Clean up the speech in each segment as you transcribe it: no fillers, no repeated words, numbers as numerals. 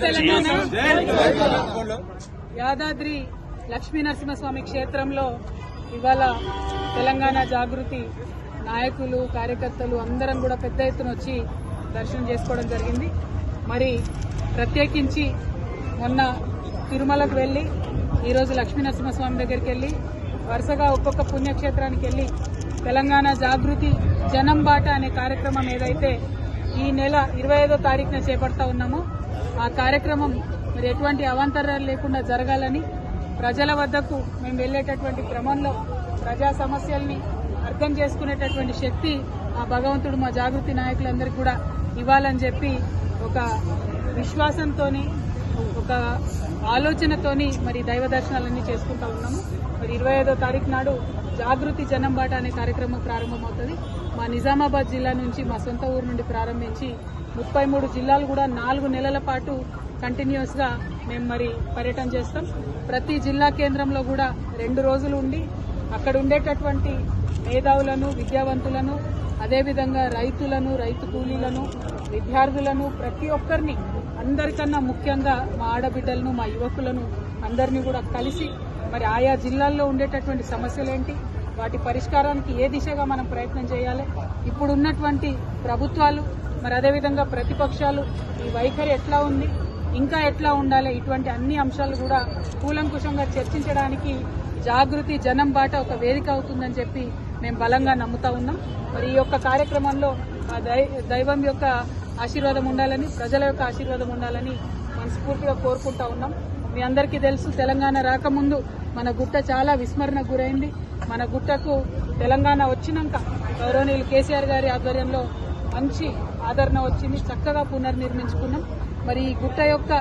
తెలంగాణ. యాదాద్రి లక్ష్మీ నరసింహస్వామి క్షేత్రంలో ఇవాళ తెలంగాణ జాగృతి నాయకులు కార్యకర్తలు అందరం కూడా పెద్ద ఎత్తున వచ్చి దర్శనం చేసుకోవడం జరిగింది. మరి ప్రత్యేకించి మొన్న తిరుమలకు వెళ్లి ఈరోజు లక్ష్మీ నరసింహస్వామి దగ్గరికి వెళ్లి వరుసగా ఒక్కొక్క పుణ్యక్షేత్రానికి వెళ్లి తెలంగాణ జాగృతి జనం బాట అనే కార్యక్రమం ఏదైతే ఈ నెల 25వ తారీఖున చేపడతా ఉన్నామో ఆ కార్యక్రమం మరి ఎటువంటి అవాంతరాలు లేకుండా జరగాలని ప్రజల వద్దకు మేము వెళ్లేటటువంటి క్రమంలో ప్రజా సమస్యల్ని అర్థం చేసుకునేటటువంటి శక్తి ఆ భగవంతుడు మా జాగృతి నాయకులందరికీ కూడా ఇవ్వాలని చెప్పి ఒక విశ్వాసంతోని ఒక ఆలోచనతోని మరి దైవ దర్శనాలన్నీ చేసుకుంటా ఉన్నాము. మరి 25వ తారీఖు నాడు జాగృతి జనం బాట అనే కార్యక్రమం ప్రారంభమవుతుంది. మా నిజామాబాద్ జిల్లా నుంచి మా సొంత ఊరు నుండి ప్రారంభించి 33 జిల్లాలు కూడా 4 నెలల పాటు కంటిన్యూస్ గా మేము మరి పర్యటన చేస్తాం. ప్రతి జిల్లా కేంద్రంలో కూడా 2 రోజులు ఉండి అక్కడ ఉండేటటువంటి మేధావులను విద్యావంతులను అదేవిధంగా రైతులను రైతు కూలీలను విద్యార్థులను ప్రతి ఒక్కరిని అందరికన్నా ముఖ్యంగా మా ఆడబిడ్డలను మా యువకులను అందరినీ కూడా కలిసి మరి ఆయా జిల్లాల్లో ఉండేటటువంటి సమస్యలేంటి వాటి పరిష్కారానికి ఏ దిశగా మనం ప్రయత్నం చేయాలి, ఇప్పుడు ఉన్నటువంటి ప్రభుత్వాలు మరి అదేవిధంగా ప్రతిపక్షాలు ఈ వైఖరి ఎట్లా ఉంది ఇంకా ఎట్లా ఉండాలి ఇటువంటి అన్ని అంశాలు కూడా కూలంకుషంగా చర్చించడానికి జాగృతి జనం బాట ఒక వేదిక అవుతుందని చెప్పి మేము బలంగా నమ్ముతా ఉన్నాం. మరి ఈ యొక్క కార్యక్రమంలో దైవం యొక్క ఆశీర్వాదం ఉండాలని ప్రజల యొక్క ఆశీర్వాదం ఉండాలని మనస్ఫూర్తిగా కోరుకుంటా ఉన్నాం. మీ అందరికీ తెలుసు తెలంగాణ రాకముందు మన గుట్ట చాలా విస్మరణకు గురైంది. మన గుట్టకు తెలంగాణ వచ్చినాక గౌరవనీయులు కేసీఆర్ గారి ఆధ్వర్యంలో మంచి ఆదరణ వచ్చింది, చక్కగా పునర్నిర్మించుకున్నాం. మరి ఈ గుట్ట యొక్క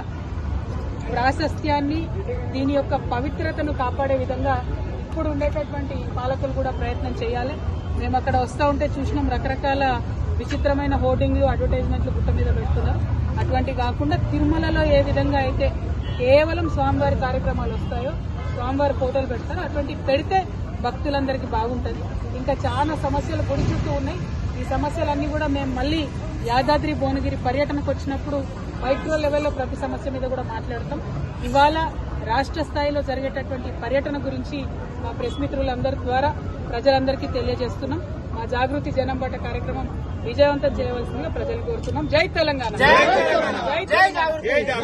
ప్రాశస్త్యాన్ని దీని యొక్క పవిత్రతను కాపాడే విధంగా ఇప్పుడు ఉండేటటువంటి పాలకులు కూడా ప్రయత్నం చేయాలి. మేము అక్కడ వస్తూ ఉంటే చూసినాం రకరకాల విచిత్రమైన హోర్డింగ్లు అడ్వర్టైజ్మెంట్లు గుట్ట మీద పెడుతున్నారు. అటువంటి కాకుండా తిరుమలలో ఏ విధంగా అయితే కేవలం స్వామివారి కార్యక్రమాలు వస్తాయో స్వామివారి ఫోటోలు పెడతారో అటువంటి పెడితే భక్తులందరికీ బాగుంటుంది. ఇంకా చాలా సమస్యలు పొడి చుట్టూ ఉన్నాయి. ఈ సమస్యలన్నీ కూడా మేము మళ్ళీ యాదాద్రి భువనగిరి పర్యటనకు వచ్చినప్పుడు మైక్రో లెవెల్లో ప్రతి సమస్య మీద కూడా మాట్లాడతాం. ఇవాళ రాష్ట్ర స్థాయిలో జరిగేటటువంటి పర్యటన గురించి మా ప్రెస్ మిత్రులందరి ద్వారా ప్రజలందరికీ తెలియజేస్తున్నాం. మా జాగృతి జనం బాట కార్యక్రమం విజయవంతం చేయవలసిందిగా ప్రజలు కోరుతున్నాం. జై తెలంగాణ.